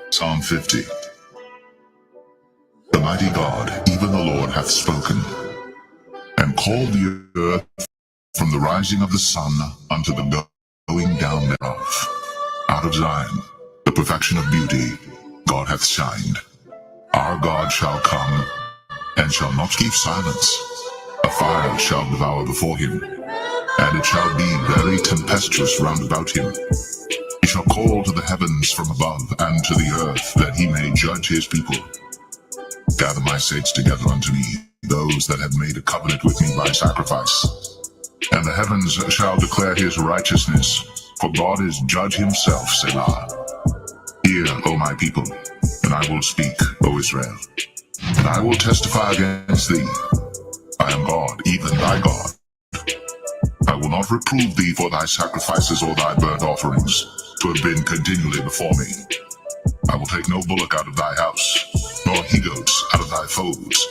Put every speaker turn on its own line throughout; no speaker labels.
Psalm 50. The mighty God, even the Lord, hath spoken, and called the earth from the rising of the sun unto the going down thereof. Out of Zion, the perfection of beauty, God hath shined. Our God shall come, and shall not keep silence. A fire shall devour before him, and it shall be very tempestuous round about him. He shall call to the heavens from above, and to the earth, that he may judge his people. Gather my saints together unto me, those that have made a covenant with me by sacrifice. And the heavens shall declare his righteousness, for God is judge himself, Selah. Hear, O my people, and I will speak, O Israel. And I will testify against thee. I am God, even thy God. I will not reprove thee for thy sacrifices or thy burnt offerings, to have been continually before me. I will take no bullock out of thy house, nor he-goats out of thy folds.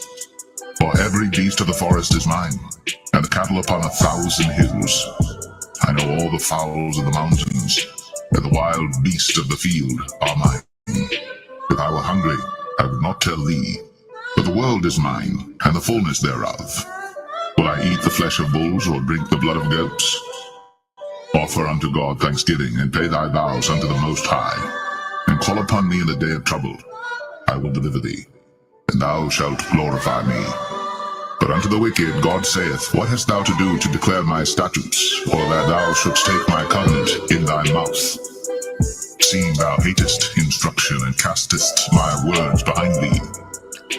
For every beast of the forest is mine, and the cattle upon 1,000 hills. I know all the fowls of the mountains, and the wild beasts of the field are mine. If I were hungry, I would not tell thee, but the world is mine, and the fullness thereof. Will I eat the flesh of bulls, or drink the blood of goats? Offer unto God thanksgiving, and pay thy vows unto the Most High, and call upon me in the day of trouble. I will deliver thee, and thou shalt glorify me. But unto the wicked God saith, What hast thou to do to declare my statutes, or that thou shouldst take my covenant in thy mouth? Seeing thou hatest instruction, and castest my words behind thee,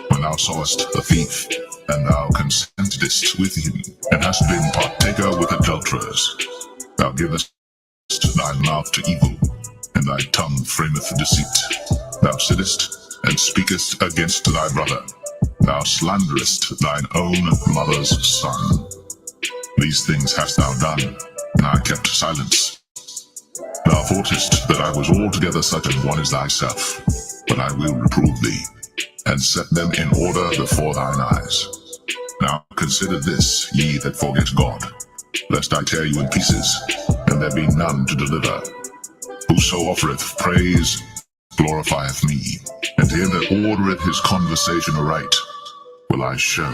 when thou sawest a thief, and thou consentedst with him, and hast been partaker with adulterers. Thou givest thy mouth to evil, and thy tongue frameth deceit. Thou sittest and speakest against thy brother. Thou slanderest thine own mother's son. These things hast thou done, and I kept silence. Thou thoughtest that I was altogether such an one as thyself, but I will reprove thee, and set them in order before thine eyes. Now consider this, ye that forget God, lest I tear you in pieces, and there be none to deliver. Whoso offereth praise glorifieth me, and to him that ordereth his conversation aright will I show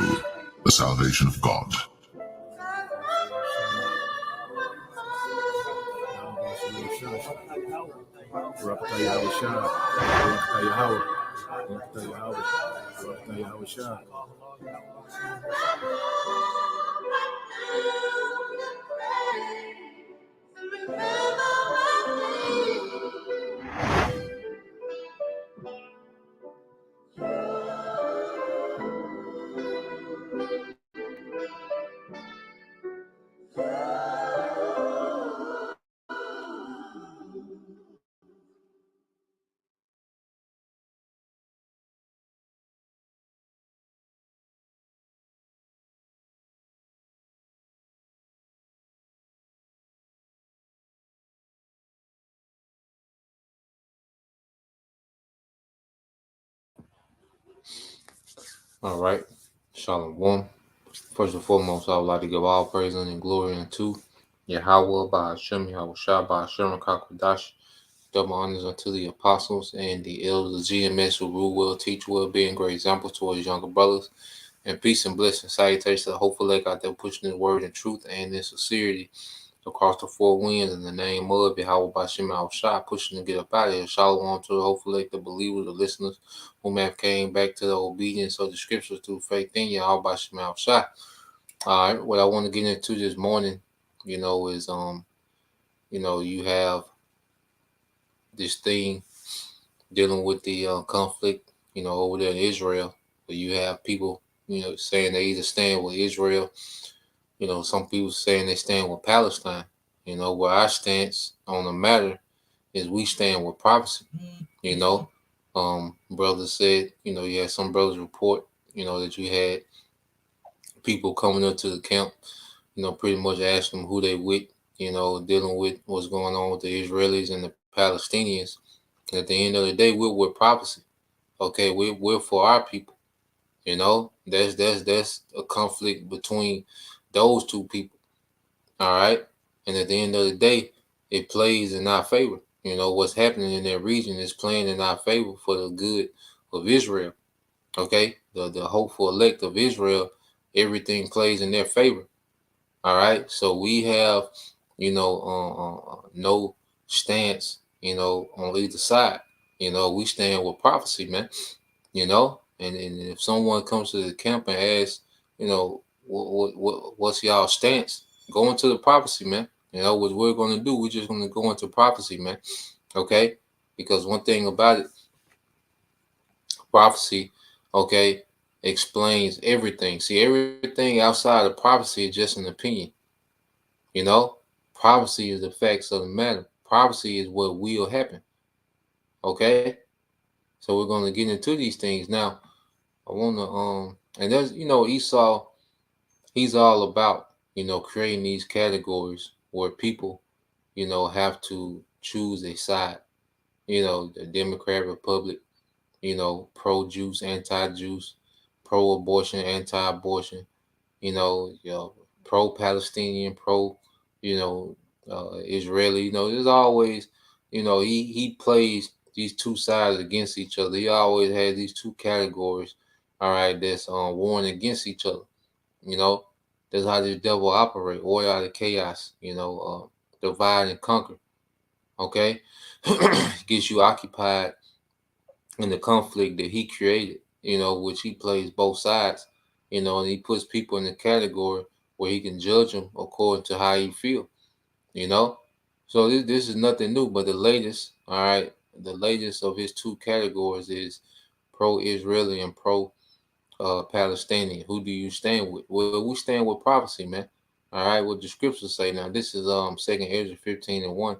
the salvation of God.
All right. Shalom. First and foremost, I would like to give all praise and glory unto Yahweh by Hashem, Yahweh Shah by Hashem, Kakwadash. Double honors unto the apostles and the elders of GMS who rule well, teach well, being great examples towards younger brothers. And peace and blessing. Salutations to the hopeful lake out there pushing the word in truth and in sincerity across the four winds in the name of Yahweh Bashim Al Shah, pushing to get up out of here. Shalom to the hopeful lake, the believers, the listeners who may have came back to the obedience of the scriptures through faith in Yahweh Bashim Al Shah. All right, what I want to get into this morning, is you have this thing dealing with the conflict, over there in Israel, where you have people, saying they either stand with Israel, some people saying they stand with Palestine. Where our stance on the matter is we stand with prophecy. Brothers said, you had some brothers report, that you had people coming up to the camp, pretty much asking them who they with, dealing with what's going on with the Israelis and the Palestinians. At the end of the day, we're with prophecy. Okay, we're for our people. You know, that's a conflict between those two people. All right, and at the end of the day, it plays in our favor. You know, what's happening in that region is playing in our favor for the good of Israel. Okay, the hopeful elect of Israel, everything plays in their favor. All right, so we have, no stance, on either side. You know, we stand with prophecy, man. You know, and if someone comes to the camp and asks, what's y'all stance, go into the prophecy, man. You know what we're going to do, we're just going to go into prophecy, man. Okay, because one thing about it, prophecy, okay, explains everything. See, everything outside of prophecy is just an opinion. You know, prophecy is the facts of the matter. Prophecy is what will happen. Okay, so we're going to get into these things now. I want to and there's, Esau, he's all about, creating these categories where people, have to choose a side. You know, the Democrat, Republic, pro-juice, anti-juice, pro-abortion, anti-abortion, pro-Palestinian, you know, Israeli. You know, there's always, he plays these two sides against each other. He always has these two categories, all right, that's warring against each other. You know, that's how the devil operate, order out of chaos. Divide and conquer. Okay, gets you occupied in the conflict that he created, which he plays both sides, and he puts people in the category where he can judge them according to how he feel, you know. So this is nothing new, but the latest, all right, the latest of his two categories is pro-Israeli and pro-Palestinian. Who do you stand with? Well, we stand with prophecy, man. All right, what the scriptures say now. This is Second Ezra 15:1.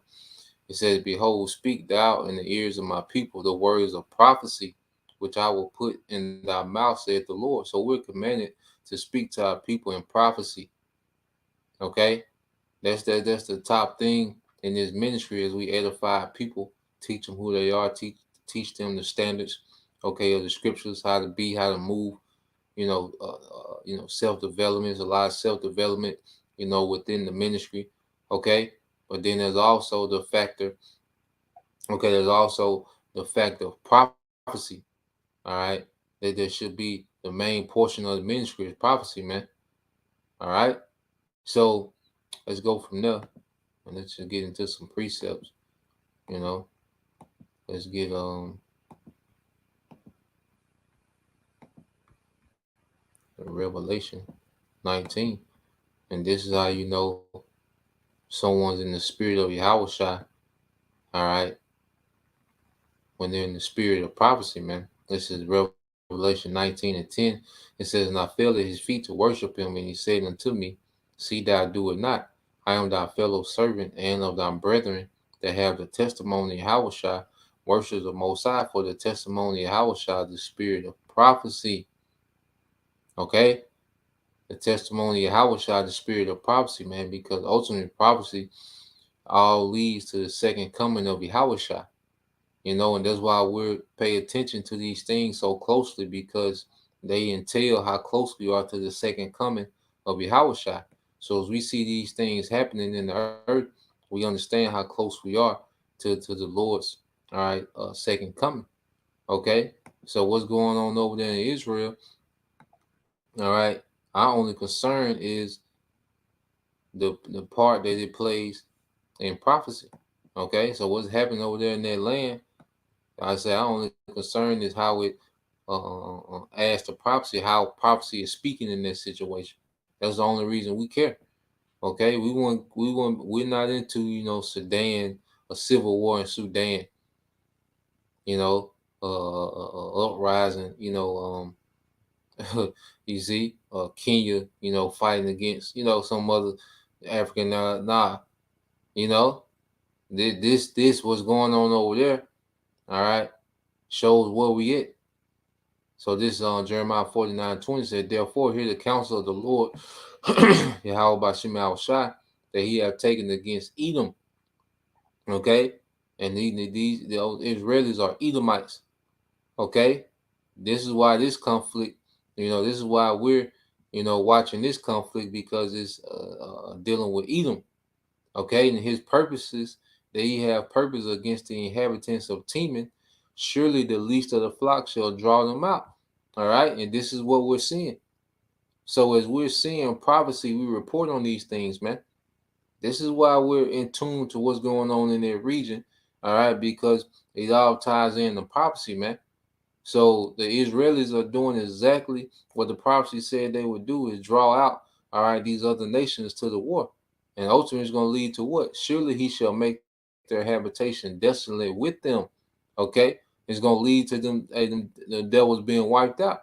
It says, "Behold, speak thou in the ears of my people the words of prophecy, which I will put in thy mouth, saith the Lord." So we're commanded to speak to our people in prophecy. Okay, that's the top thing in this ministry as we edify people, teach them who they are, teach them the standards, okay, of the scriptures, how to be, how to move. Self development is a lot of self development, within the ministry. Okay, but then there's also the factor. Okay, there's also the fact of prophecy. All right, that there should be the main portion of the ministry is prophecy, man. All right, so let's go from there and let's just get into some precepts. You know, let's get Revelation 19, and this is how you know someone's in the spirit of Yahushua. All right, when they're in the spirit of prophecy, man. This is Revelation 19:10. It says, "And I fell at his feet to worship him, and he said unto me, See thou do it not. I am thy fellow servant and of thy brethren that have the testimony of Yahushua, worshippers of Most High, for the testimony of Yahushua, the spirit of prophecy." Okay? The testimony of Yahushua, the spirit of prophecy, man, because ultimate prophecy all leads to the second coming of Yahushua. And that's why we pay attention to these things so closely, because they entail how close we are to the second coming of Yahushua. So as we see these things happening in the earth, we understand how close we are to the Lord's, all right, second coming. Okay, so what's going on over there in Israel? All right, our only concern is the part that it plays in prophecy. Okay, so what's happening over there in that land? I say our only concern is how it adds to prophecy, how prophecy is speaking in this situation. That's the only reason we care. Okay, we're not into Sudan, a civil war in Sudan, you know, uprising, you see, Kenya, fighting against some other African. Nah, you know, this what's going on over there. All right, shows where we at. So this Jeremiah 49:20 said, "Therefore hear the counsel of the Lord, Yahweh Bashim Shai, that he have taken against Edom." Okay, and these the Israelis are Edomites. Okay, This is why this conflict, this is why we're, watching this conflict, because it's dealing with Edom. Okay, and his purposes that he have purpose against the inhabitants of Teman, surely the least of the flock shall draw them out. All right, and this is what we're seeing. So as we're seeing prophecy, we report on these things, man. This is why we're in tune to what's going on in their region. All right, because it all ties in the prophecy, man. So the Israelis are doing exactly what the prophecy said they would do, is draw out, all right, these other nations to the war. And ultimately it's going to lead to what? Surely he shall make their habitation desolate with them. Okay? It's going to lead to them, the devils being wiped out.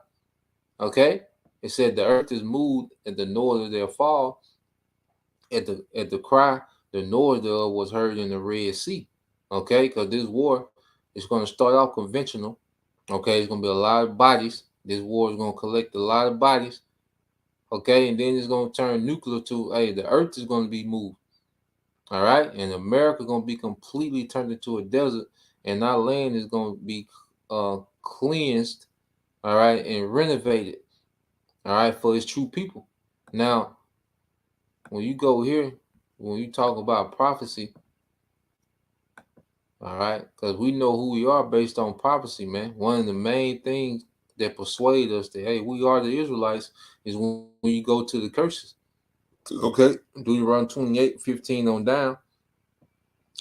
Okay? It said the earth is moved at the north of their fall. At the cry, the north thereof was heard in the Red Sea. Okay? Because this war is going to start off conventional. Okay? It's going to be a lot of bodies. This war is going to collect a lot of bodies. Okay? And then it's going to turn nuclear to, hey, the earth is going to be moved. All right, and America is going to be completely turned into a desert, and our land is going to be cleansed, all right, and renovated, all right, for its true people. Now, when you go here, when you talk about prophecy, all right, because we know who we are based on prophecy, man. One of the main things that persuade us that, hey, we are the Israelites is when you go to the curses. Okay, Deuteronomy 28:15 on down.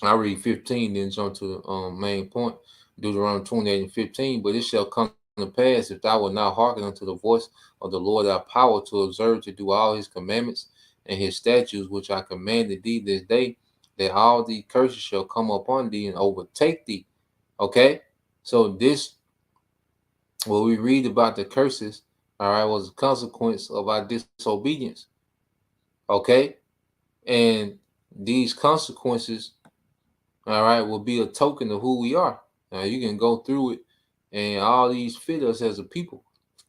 I read 15, then jump to the main point, Deuteronomy 28:15. But it shall come to pass, if thou wilt not hearken unto the voice of the Lord thy power, to observe to do all his commandments and his statutes, which I commanded thee this day, that all these curses shall come upon thee and overtake thee. Okay? So this, what we read about the curses, all right, was a consequence of our disobedience. Okay? And these consequences, all right, will be a token of who we are. Now you can go through it, and all these fit us as a people.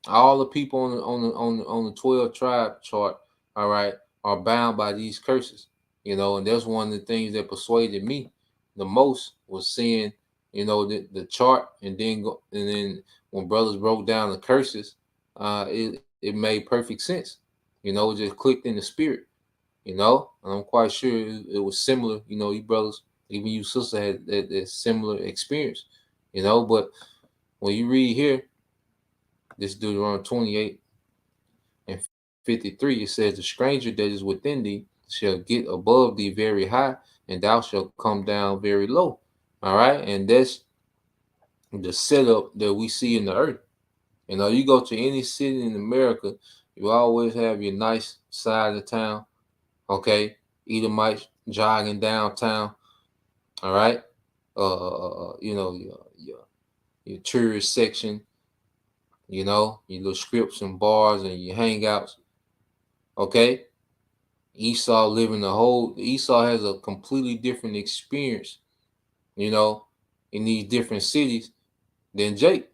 All the people on the 12 tribe chart, all right, are bound by these curses. And that's one of the things that persuaded me the most, was seeing, the chart, and then when brothers broke down the curses, it made perfect sense. It just clicked in the spirit. And I'm quite sure it was similar. You brothers, even you sister, had that similar experience. But when you read here, this Deuteronomy 28 and 53, it says, the stranger that is within thee shall get above thee very high, and thou shalt come down very low. All right, and that's the setup that we see in the earth. You go to any city in America, you always have your nice side of town. Okay, Edomites jogging downtown. All right, your tourist section. Your little scripts and bars and your hangouts. Okay, Esau has a completely different experience. In these different cities than Jake.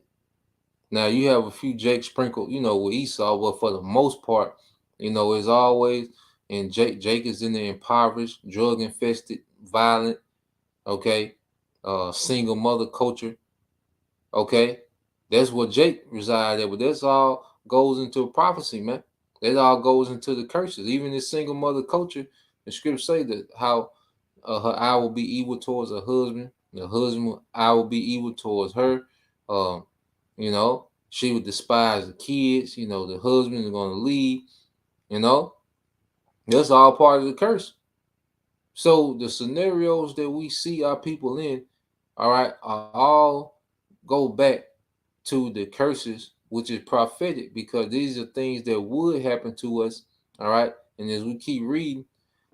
Now you have a few Jake sprinkled, with Esau, but for the most part, it's always, and Jake is in the impoverished, drug infested, violent, okay, single mother culture. Okay, that's what Jake resided at, but that's all goes into prophecy, man. That all goes into the curses. Even this single mother culture, the scriptures say that how her eye will be evil towards her husband, the husband eye will be evil towards her. Um, she would despise the kids. The husband is going to leave. That's all part of the curse. So the scenarios that we see our people in, all right, all go back to the curses, which is prophetic, because these are things that would happen to us. All right. And as we keep reading,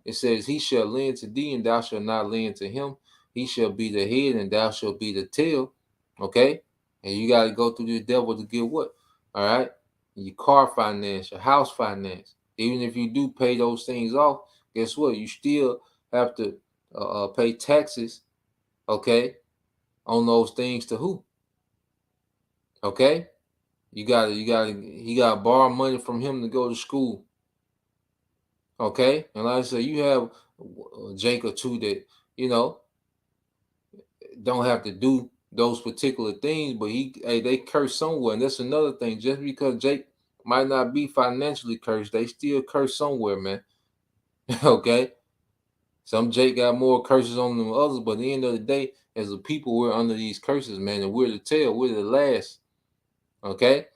it says, he shall lend to thee, and thou shalt not lend to him. He shall be the head, and thou shalt be the tail. Okay. And you got to go through the devil to get what? All right. Your car finance, your house finance. Even if you do pay those things off, guess what? You still have to pay taxes, okay, on those things to who? Okay, he got to borrow money from him to go to school. Okay, and like I said, you have Jake or two that don't have to do those particular things, but they cursed somewhere, and that's another thing. Just because Jake might not be financially cursed, they still curse somewhere, man. Okay, some Jake got more curses on than others, but at the end of the day, as a people, we're under these curses, man, and we're the tail, we're the last. Okay,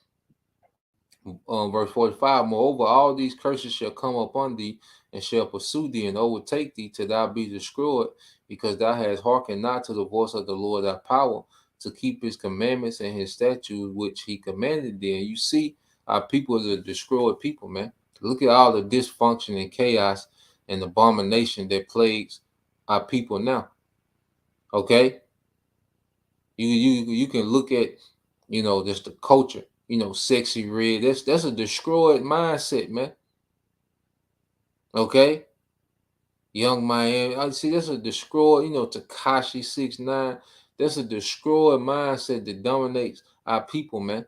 verse 45. Moreover, all these curses shall come upon thee, and shall pursue thee, and overtake thee, till thou be destroyed, because thou hast hearkened not to the voice of the Lord thy power, to keep his commandments and his statutes which he commanded thee. And you see, our people is a destroyed people, man. Look at all the dysfunction and chaos and abomination that plagues our people now. Okay, you can look at, just the culture. Sexy red. That's a destroyed mindset, man. Okay, Young Miami. I see that's a destroyed. Takashi 6ix9ine. That's a destroyed mindset that dominates our people, man.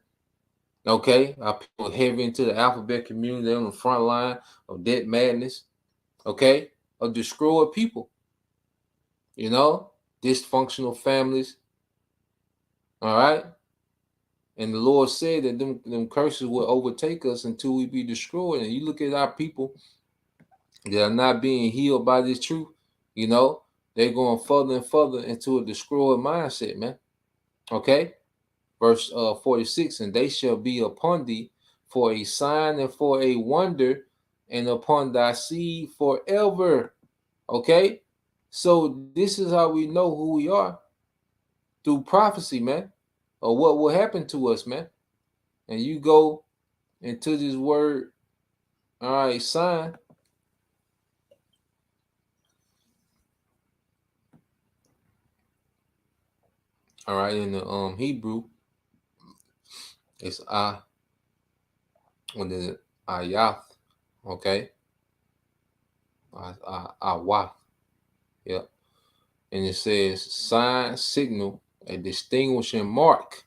Okay, our people heavy into the alphabet community on the front line of that madness. Okay, of destroyed people. Dysfunctional families. All right. And the Lord said that them curses will overtake us until we be destroyed. And you look at our people that are not being healed by this truth, they're going further and further into a destroyed mindset, man. Okay? Verse 46, and they shall be upon thee for a sign and for a wonder, and upon thy seed forever. Okay? So this is how we know who we are, through prophecy, man, or what will happen to us, man. And you go into this word, all right, sign. All right, in the Hebrew, it's what is it? Ayath, okay? Awath, yep. And it says sign, signal, a distinguishing mark.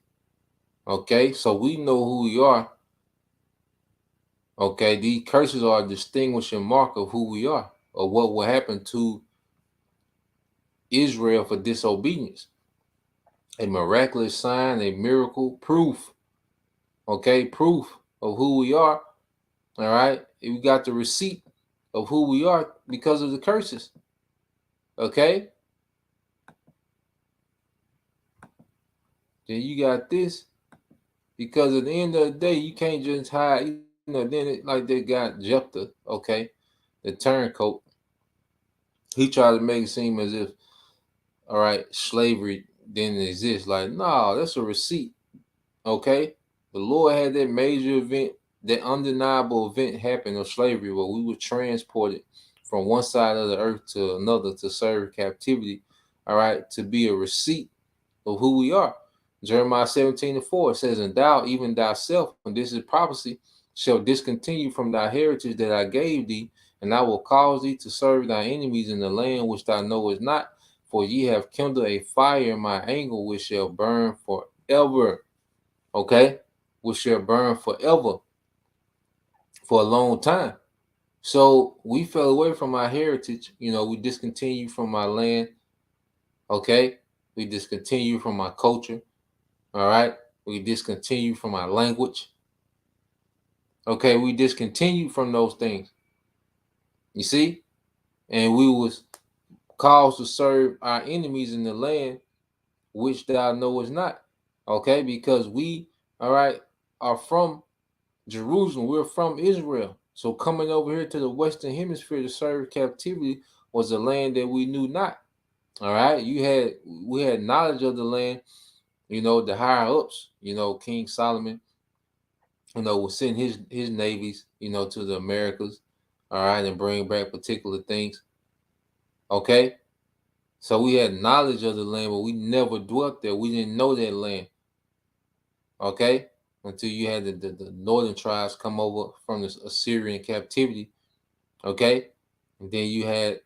Okay, so we know who we are. Okay, these curses are a distinguishing mark of who we are, or what will happen to Israel for disobedience. A miraculous sign, a miracle, proof. Okay, proof of who we are. All right, we got the receipt of who we are because of the curses. Okay, then you got this, because at the end of the day, you can't just hide. Then like they got Jephthah, okay, the turncoat. He tried to make it seem as if, all right, slavery didn't exist. Like, no, that's a receipt. Okay, the Lord had that major event, that undeniable event happen of slavery, where we were transported from one side of the earth to another to serve captivity. All right, to be a receipt of who we are. Jeremiah 17:4 says, and thou, even thyself, and this is prophecy, shall discontinue from thy heritage that I gave thee, and I will cause thee to serve thy enemies in the land which thou knowest not, for ye have kindled a fire in my anger, which shall burn forever. Okay? Which shall burn forever, for a long time. So we fell away from our heritage. We discontinued from our land. Okay? We discontinued from our culture. All right. We discontinue from our language. Okay. We discontinued from those things. You see? And we was caused to serve our enemies in the land which thou knowest not. Okay. Because we, all right, are from Jerusalem. We're from Israel. So coming over here to the Western Hemisphere to serve captivity was a land that we knew not. All right. We had knowledge of the land, the higher ups, King Solomon, will send his navies, to the Americas, all right, and bring back particular things. Okay. So we had knowledge of the land, but we never dwelt there. We didn't know that land. Okay. Until you had the northern tribes come over from the Assyrian captivity. Okay. And then you had,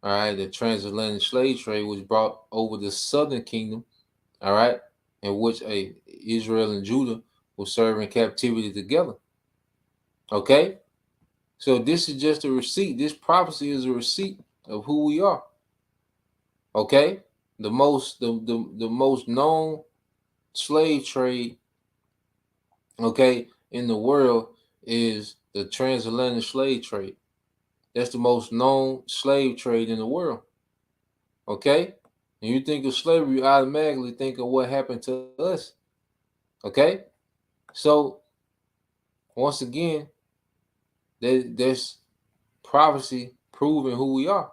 all right, the transatlantic slave trade was brought over the southern kingdom, all right, in which Israel and Judah were serving captivity together. Okay. So this is just a receipt. This prophecy is a receipt of who we are. Okay. the most known slave trade, okay, in the world is the transatlantic slave trade. That's the most known slave trade in the world. Okay? And you think of slavery, you automatically think of what happened to us. Okay? So once again, there's prophecy proving who we are.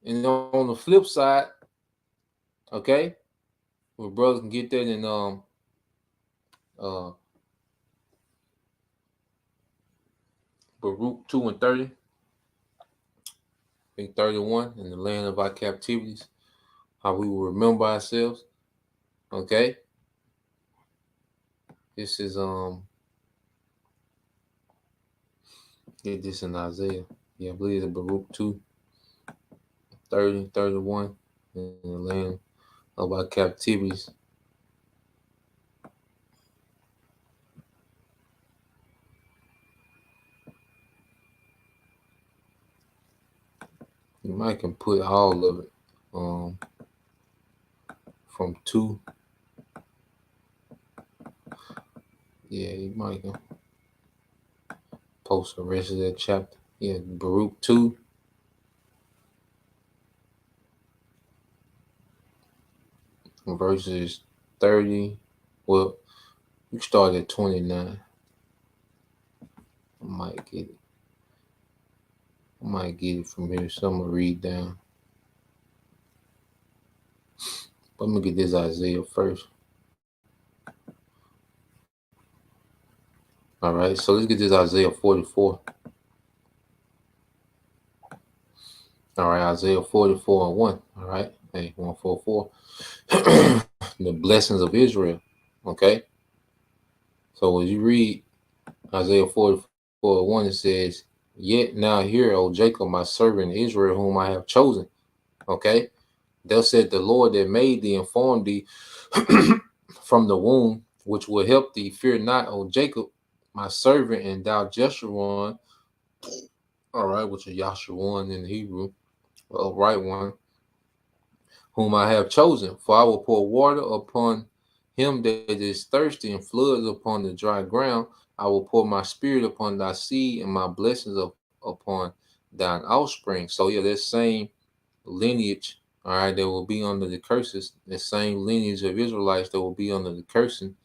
And on the flip side, okay, where brothers can get that in uh Baruch 2 and 30, I think 31, in the land of our captivities, how we will remember ourselves. Okay. This is get this in Isaiah. Yeah, I believe it's Baruch 2, 30, 31, in the land of our captivities. You might can put all of it from 2. Yeah, you might can post the rest of that chapter. Yeah, Baruch 2, verses 30. Well, you start at 29. I might get it. I might get it from here. So I'm gonna read down. But I'm gonna get this Isaiah first. All right, so let's get this Isaiah 44. All right, Isaiah 44 and 1. All right, hey, 144. The blessings of Israel. Okay, so as you read Isaiah 44 and 1, it says, "Yet now hear, O Jacob, my servant Israel, whom I have chosen." Okay, thus said the Lord that made thee and formed thee from the womb, which will help thee. Fear not, O Jacob, my servant, and thou Jeshurun. All right, which is Yasharuan in Hebrew, a right one, whom I have chosen. For I will pour water upon him that is thirsty, and floods upon the dry ground. I will pour my spirit upon thy seed, and my blessings upon thine offspring. So yeah, that same lineage, all right, that will be under the curses, the same lineage of Israelites that will be under the cursing.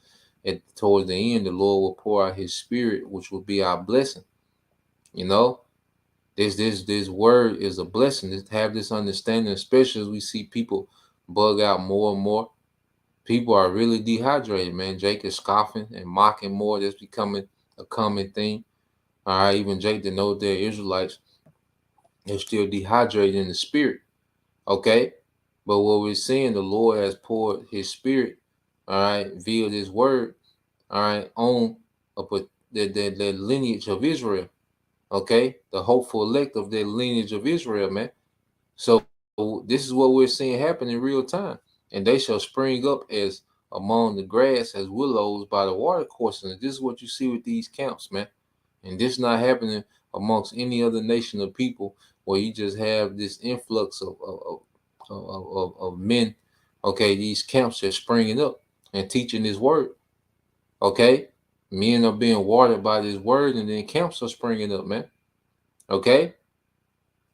At towards the end, the Lord will pour out his spirit, which will be our blessing. You know, this word is a blessing. Just have this understanding, especially as we see people bug out more and more. People are really dehydrated, man. Jake is scoffing and mocking more. That's becoming a common thing. All right, even Jake that knows they're Israelites, they're still dehydrated in the spirit. Okay, but what we're seeing, the Lord has poured his spirit, all right, via this word, all right, on the lineage of Israel. Okay, the hopeful elect of the lineage of Israel, man. So this is what we're seeing happen in real time. And they shall spring up as among the grass, as willows by the water courses. And this is what you see with these camps, man. And this not happening amongst any other nation of people, where you just have this influx of men. Okay, these camps are springing up and teaching this word. Okay, men are being watered by this word, and then camps are springing up, man. Okay,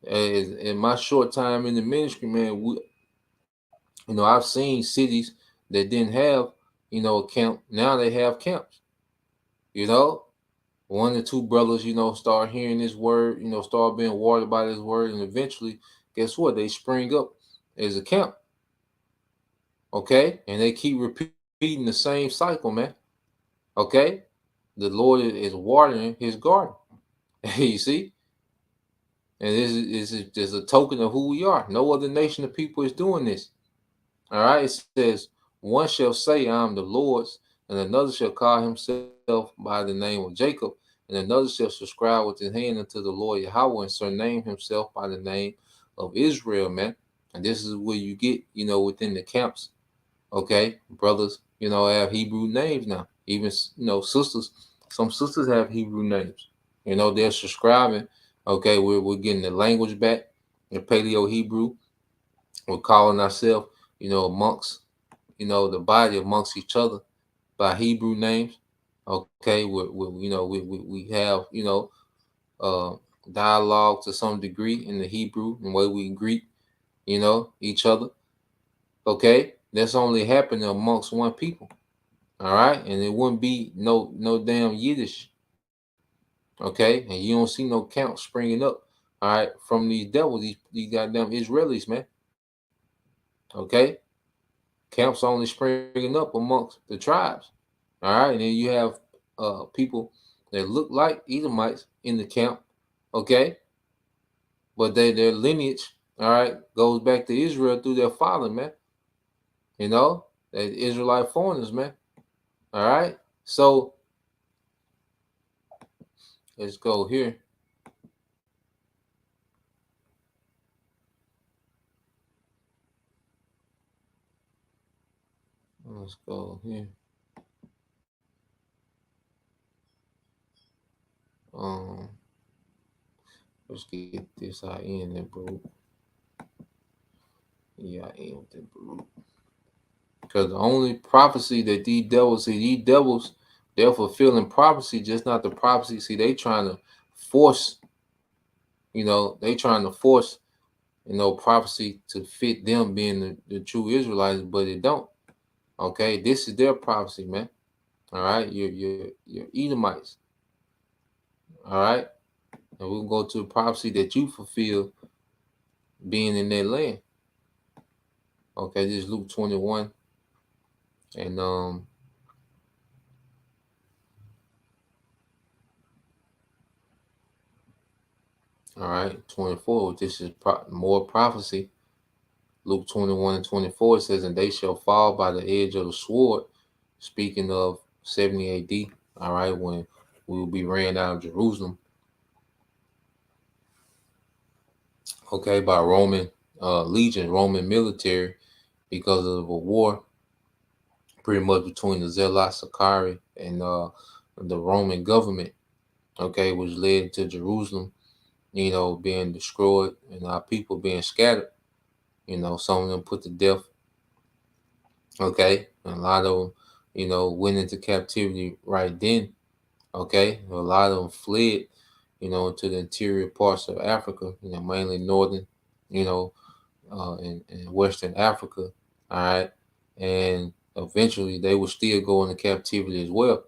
in my short time in the ministry, man, I've seen cities that didn't have, a camp. Now they have camps. You know, one or two brothers, start hearing this word, start being watered by this word, and eventually, guess what? They spring up as a camp. Okay, and they keep repeating the same cycle, man. Okay, the Lord is watering His garden. You see, and this is just a token of who we are. No other nation of people is doing this. All right, it says, "One shall say, I am the Lord's, and another shall call himself by the name of Jacob, and another shall subscribe with his hand unto the Lord Yahweh, and surname himself by the name of Israel," man. And this is where you get, within the camps. Okay, brothers, have Hebrew names now. Even, sisters, some sisters have Hebrew names. They're subscribing. Okay, we're getting the language back, the Paleo Hebrew. We're calling ourselves, amongst, the body amongst each other by Hebrew names. Okay, we have, uh, dialogue to some degree in the Hebrew and way we greet, each other. Okay, that's only happening amongst one people. All right, and it wouldn't be no damn Yiddish. Okay, and you don't see no camp springing up. All right, from these devils, these goddamn Israelis, man. Okay, camps only springing up amongst the tribes. All right, and then you have people that look like Edomites in the camp. Okay, but their lineage, all right, goes back to Israel through their father, man. That Israelite foreigners, man. All right, so let's go here. Let's go here. Um, let's get this I in there, bro. Yeah, I in with it, bro. Because the only prophecy that these devils, they're fulfilling prophecy, just not the prophecy. See, they trying to force, they trying to force, prophecy to fit them being the true Israelites, but it don't. Okay, this is their prophecy, man. All right, you're Edomites. All right, and we'll go to a prophecy that you fulfill being in their land. Okay, this is Luke 21, and all right, 24. This is more prophecy. Luke 21 and 24 says, "And they shall fall by the edge of the sword," speaking of 70 AD, all right, when we will be ran out of Jerusalem, okay, by Roman legion, Roman military, because of a war pretty much between the Zealot Sakari and the Roman government, okay, which led to Jerusalem, being destroyed and our people being scattered, some of them put to death, okay, and a lot of them, went into captivity right then. Okay, a lot of them fled, to the interior parts of Africa, mainly northern, you know, and Western Africa. All right, and eventually they will still go into captivity as well.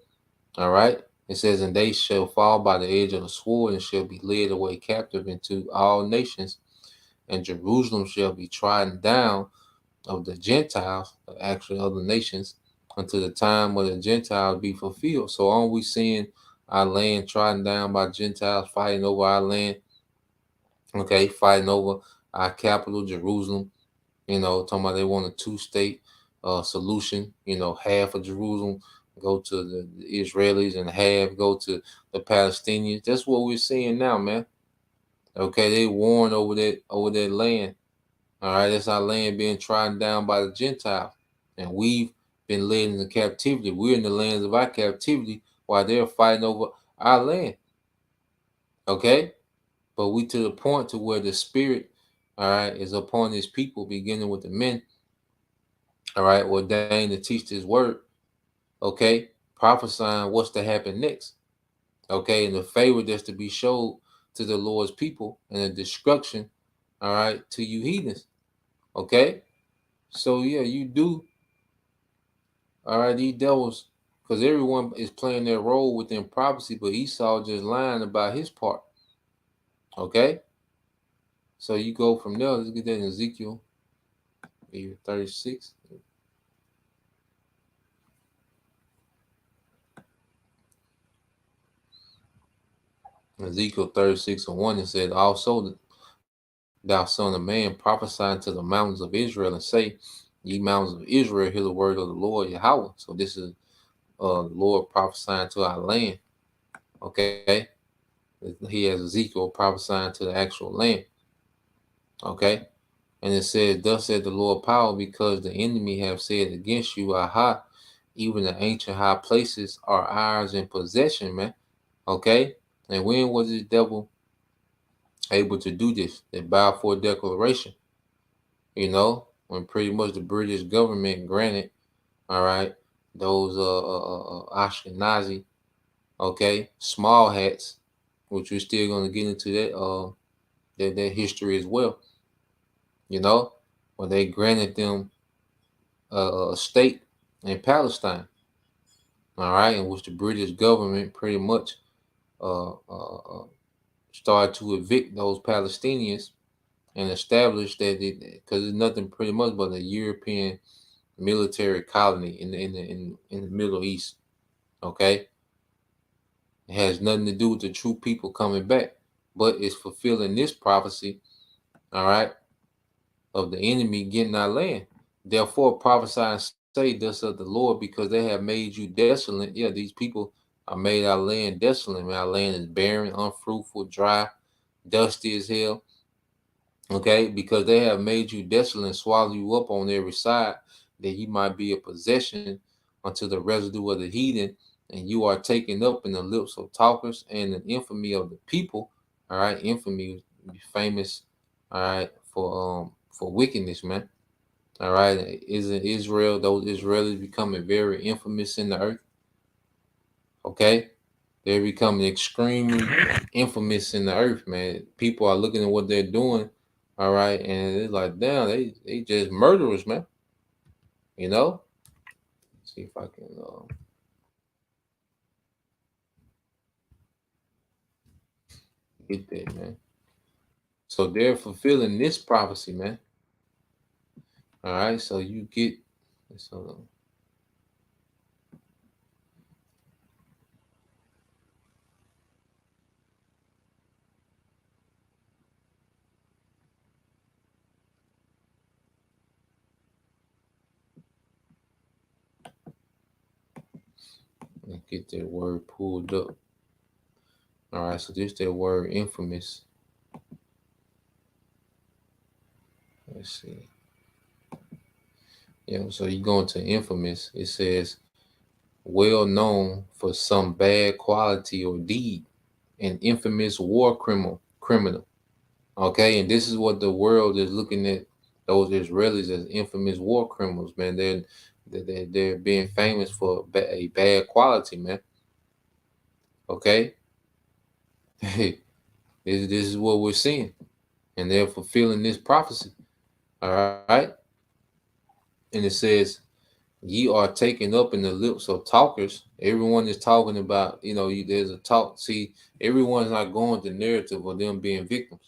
All right, it says, "And they shall fall by the edge of the sword, and shall be led away captive into all nations, and Jerusalem shall be trodden down of the Gentiles, actually other nations, until the time where the Gentiles be fulfilled." So aren't we seeing our land trodden down by Gentiles fighting over our land? Okay, fighting over our capital, Jerusalem. Talking about they want a two-state solution. Half of Jerusalem go to the Israelis and half go to the Palestinians. That's what we're seeing now, man. Okay, they warring over that land. All right, that's our land being trodden down by the Gentiles. And we've been led into captivity. We're in the lands of our captivity while they're fighting over our land. Okay? But we to the point to where the spirit, all right, is upon his people, beginning with the men, all right, ordained to teach this word, okay, prophesying what's to happen next. Okay, and the favor that's to be showed to the Lord's people and the destruction, all right, to you heathens. Okay? So yeah, you do. All right, these devils, because everyone is playing their role within prophecy, but Esau just lying about his part. Okay, so you go from there. Let's get that in Ezekiel 36. Ezekiel 36 and 1, it said, "Also, thou son of man, prophesy to the mountains of Israel and say, Ye mountains of Israel, hear the word of the Lord Yahweh." So this is the Lord prophesying to our land. Okay, he has Ezekiel prophesying to the actual land. Okay, and it says, "Thus said the Lord power, because the enemy have said against you, Aha, even the ancient high places are ours in possession," man. Okay, and when was the devil able to do this? They bow for a declaration. when pretty much the British government granted, all right, those Ashkenazi, okay, small hats, which we're still gonna get into that history as well, you know, when they granted them a state in Palestine, all right, in which the British government pretty much started to evict those Palestinians and establish that because it's nothing pretty much but a European military colony in the Middle East. Okay, it has nothing to do with the true people coming back, but it's fulfilling this prophecy. All right, of the enemy getting our land. Therefore, prophesy and say, "Thus of the Lord," because they have made you desolate. Yeah, these people are made our land desolate. Man, our land is barren, unfruitful, dry, dusty as hell. Okay, because they have made you desolate and swallow you up on every side, that you might be a possession unto the residue of the heathen, and you are taken up in the lips of talkers and the infamy of the people. All right, infamy be famous, all right, for wickedness, man. All right, isn't Israel, those Israelis becoming very infamous in the earth? Okay, they're becoming extremely infamous in the earth, man. People are looking at what they're doing, all right, and it's like, damn, they just murderers, man. You know. Let's see if I can get that, man. So they're fulfilling this prophecy, man. All right, so you get, so let's get that word pulled up. All right, so this that word infamous. Let's see. Yeah, so you go into infamous. It says well known for some bad quality or deed, an infamous war criminal. Okay, and this is what the world is looking at those Israelis as infamous war criminals, man. They're being famous for a bad quality, man. Okay, this is what we're seeing, and they're fulfilling this prophecy. All right, and it says, "Ye are taken up in the lips of talkers." Everyone is talking about, there's a talk. See, everyone's not going the narrative of them being victims.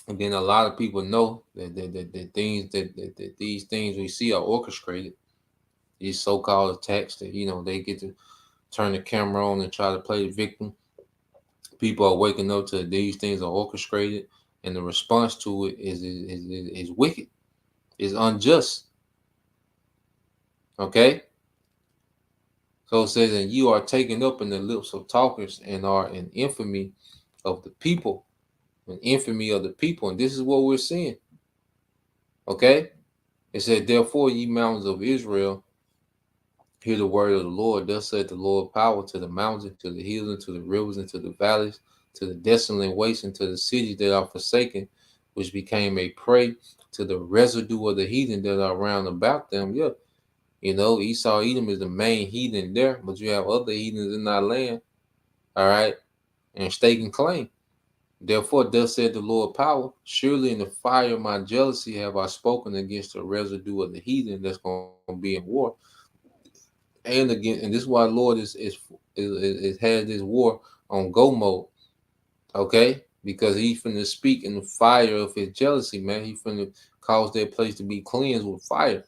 And then a lot of people know that things that these things we see are orchestrated. These so-called attacks that they get to turn the camera on and try to play the victim. People are waking up to these things are orchestrated, and the response to it is wicked, is unjust. Okay, so it says, "And you are taken up in the lips of talkers, and are in infamy of the people, an infamy of the people." And this is what we're seeing. Okay, it said, "Therefore, ye mountains of Israel, hear the word of the Lord. Thus said the Lord power to the mountains, to the hills, and to the rivers, and to the valleys, to the desolate waste, and to the cities that are forsaken, which became a prey to the residue of the heathen that are round about them." Yeah, Esau, Edom is the main heathen there, but you have other heathens in our land, all right, and staking claim. "Therefore, thus said the Lord power, surely in the fire of my jealousy have I spoken against the residue of the heathen that's going to be in war." And again, and this is why the Lord is has this war on go mode, okay? Because he's finna speak in the fire of his jealousy, man. He finna cause that place to be cleansed with fire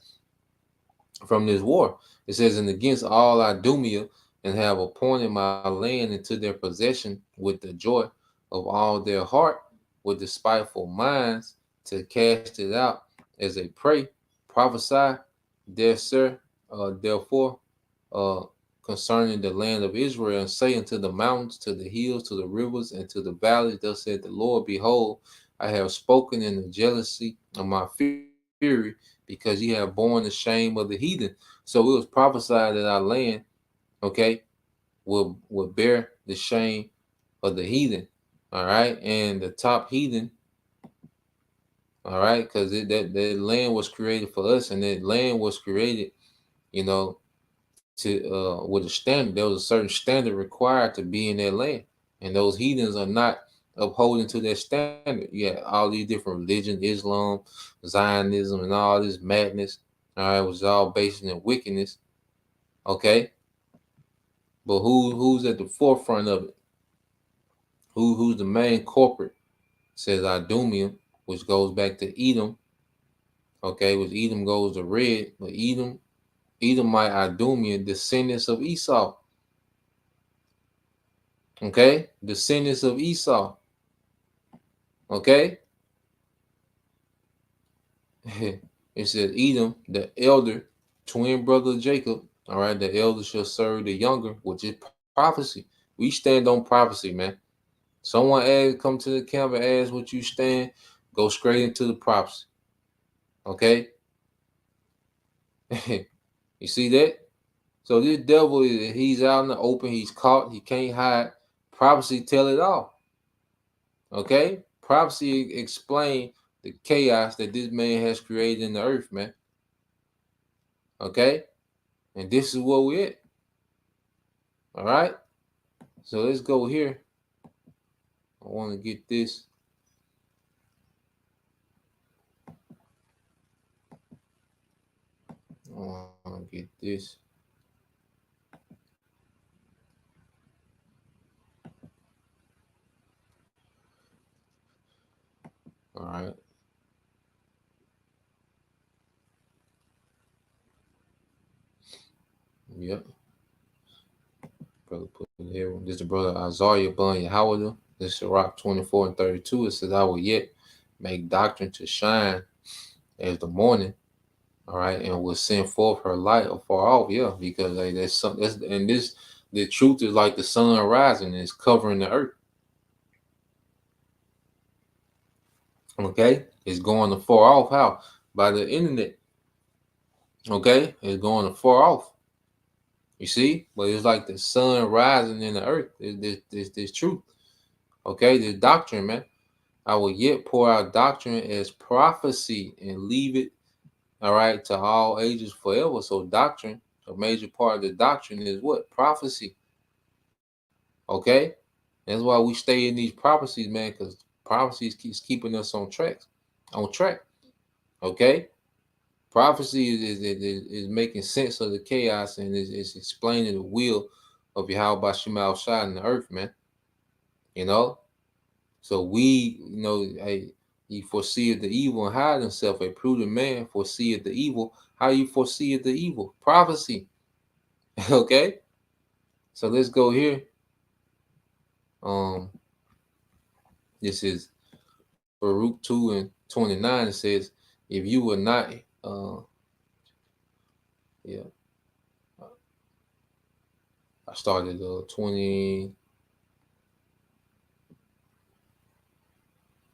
from this war. It says, "And against all Idumea, and have appointed my land into their possession with the joy of all their heart, with the spiteful minds, to cast it out as a prey. Prophesy, there, sir, therefore, uh, concerning the land of Israel, and say unto the mountains, to the hills, to the rivers, and to the valleys, thus said the Lord, behold, I have spoken in the jealousy of my fury, because ye have borne the shame of the heathen." So it was prophesied that our land, okay, will bear the shame of the heathen. All right. And the top heathen, All right, because that land was created for us, and that land was created, you know, to with a standard. There was a certain standard required to be in that land, and those heathens are not upholding to that standard. Yeah, all these different religions, Islam, Zionism, and all this madness. All right, was all based in wickedness. Okay, but who's at the forefront of it? Who's the main corporate? Says Idumean, which goes back to Edom. Okay, which Edom goes to red, but Edomite Idumean, descendants of Esau. Okay, descendants of Esau. Okay, it says Edom, the elder, twin brother of Jacob. All right, the elder shall serve the younger, which is prophecy. We stand on prophecy, man. Someone ask, come to the camp and ask what you stand, go straight into the prophecy. Okay, you see that? So this devil, he's out in the open. He's caught. He can't hide. Prophecy tell it all. Okay, prophecy explain the chaos that this man has created in the earth, man. Okay, and this is what we're at. All right. So let's go here. I want to get this. I want to get this. All right. Yep. Brother put it here. This is the brother Isaiah Bunyan Howard. This is Rock 24 and 32. It says, I will yet make doctrine to shine as the morning. All right, and will send forth her light afar off. Yeah, because like, there's some that's and this the truth is like the sun rising and it's covering the earth. Okay, it's going to far off. How? By the internet. Okay, it's going to far off. You see, but it's like the sun rising in the earth. This truth. Okay, this doctrine, man. I will yet pour out doctrine as prophecy and leave it, all right, to all ages forever. So doctrine, a major part of the doctrine is what? Prophecy. Okay? That's why we stay in these prophecies, man, because prophecies keeps keeping us on track. Okay? Prophecy is making sense of the chaos and is explaining the will of Yahweh Shema outside in the earth, man. You know? So we, hey, he foreseeth the evil and hide himself. A prudent man foreseeth the evil. How you foreseeth the evil? Prophecy. Okay? So let's go here. Um, this is Baruch 2 and 29. It says, if you will not, yeah, I started 20.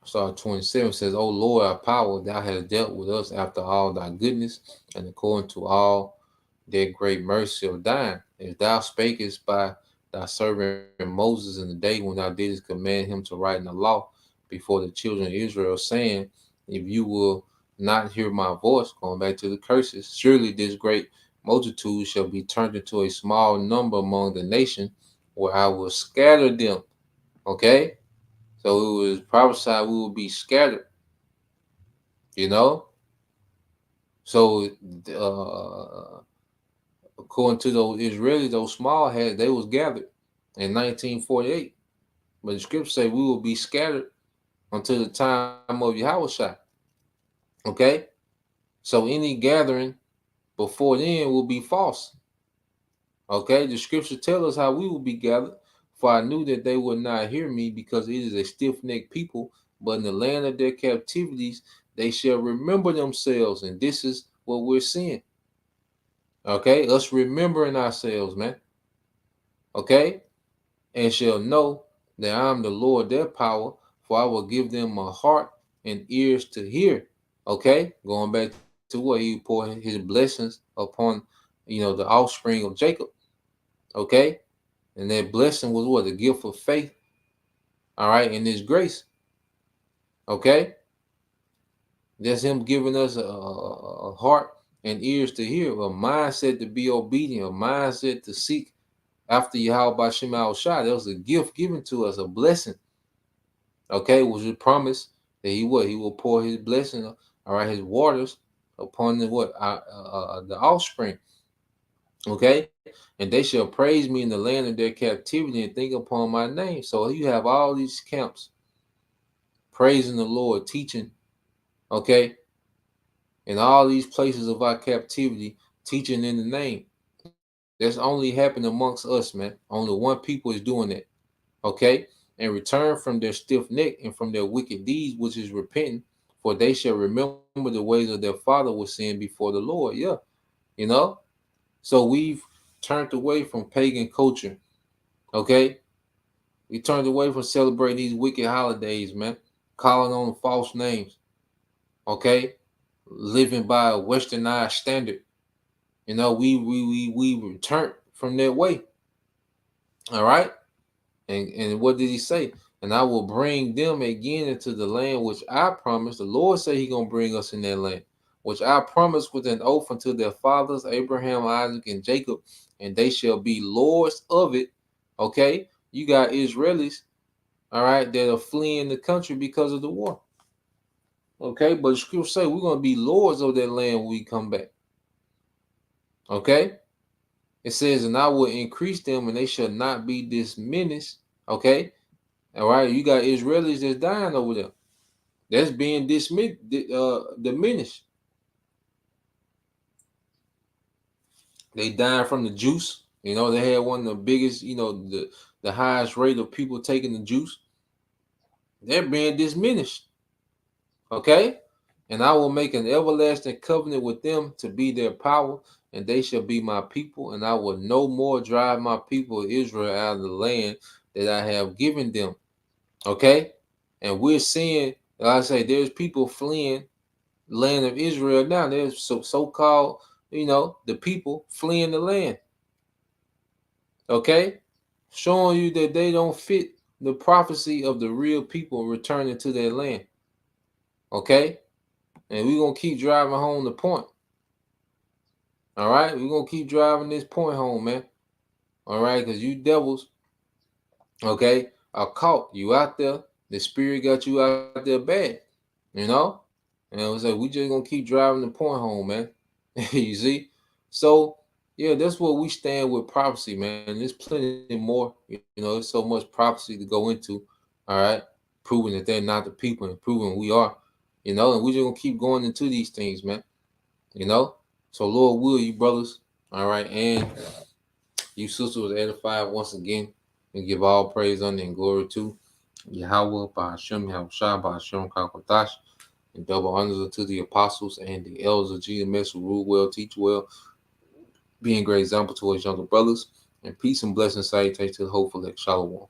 Psalm 27 says, O Lord, our power, thou hast dealt with us after all thy goodness, and according to all their great mercy of thine. As thou spakest by thy servant Moses in the day when thou didst command him to write in the law before the children of Israel, saying, if you will not hear my voice, going back to the curses, surely this great multitude shall be turned into a small number among the nation, where I will scatter them. Okay? So it was prophesied we will be scattered, you know. So according to those Israelis, those small heads, they was gathered in 1948. But the scriptures say we will be scattered until the time of Yahushua. Okay? So any gathering before then will be false. Okay? The scripture tell us how we will be gathered. For I knew that they would not hear me, because it is a stiff-necked people, but in the land of their captivities they shall remember themselves. And this is what we're seeing. Okay, us remembering ourselves, man. Okay, and shall know that I am the Lord their power, for I will give them a heart and ears to hear. Okay, going back to what he poured his blessings upon, the offspring of Jacob. Okay, and that blessing was what? The gift of faith. All right, in His grace. Okay, That's him giving us a heart and ears to hear, a mindset to be obedient, a mindset to seek after Yahweh Bashem Al Shah. That was a gift given to us, a blessing. Okay, was a promise that he will pour his blessing, all right, his waters upon the the offspring. Okay, and they shall praise me in the land of their captivity and think upon my name. So you have all these camps praising the Lord, teaching, okay, in all these places of our captivity, teaching in the name. That's only happened amongst us, man. Only one people is doing that. Okay, and return from their stiff neck and from their wicked deeds, which is repenting, for they shall remember the ways of their father was sin before the Lord. Yeah, you know. So we've turned away from pagan culture. Okay, we turned away from celebrating these wicked holidays, man. Calling on false names. Okay, living by a westernized standard. You know, we returned from that way. All right. And what did he say? And I will bring them again into the land which I promised. The Lord said he gonna bring us in that land, which I promised with an oath unto their fathers, Abraham, Isaac, and Jacob, and they shall be lords of it. Okay, you got Israelis, all right, that are fleeing the country because of the war. Okay, but the scripture say we're gonna be lords of that land when we come back. Okay, it says, and I will increase them, and they shall not be diminished. Okay, all right, you got Israelis that's dying over there. That's being diminished. They dying from the juice. You know, they had one of the biggest, the highest rate of people taking the juice. They're being diminished. Okay? And I will make an everlasting covenant with them to be their power, and they shall be my people, and I will no more drive my people Israel out of the land that I have given them. Okay? And we're seeing, like I say, there's people fleeing land of Israel now. There's so-called, the people fleeing the land. Okay? Showing you that they don't fit the prophecy of the real people returning to their land. Okay? And we're going to keep driving home the point. All right? We're going to keep driving this point home, man. All right? Because you devils, okay, are caught. You out there. The spirit got you out there bad. You know? And I was like, we just going to keep driving the point home, man. You see? So, yeah, that's where we stand with prophecy, man. There's plenty more. There's so much prophecy to go into. All right? Proving that they're not the people and proving we are. And we're just going to keep going into these things, man. So Lord will, you brothers, all right, and you sisters was edified once again, and give all praise, honor, and glory to Yahweh, by Hashem, Yahweh, by Hashem, Kakwatash, and double honors unto the apostles and the elders of GMS who rule well, teach well, being great example to us younger brothers, and peace and blessings, salutations to the hopeful elect. Shalom.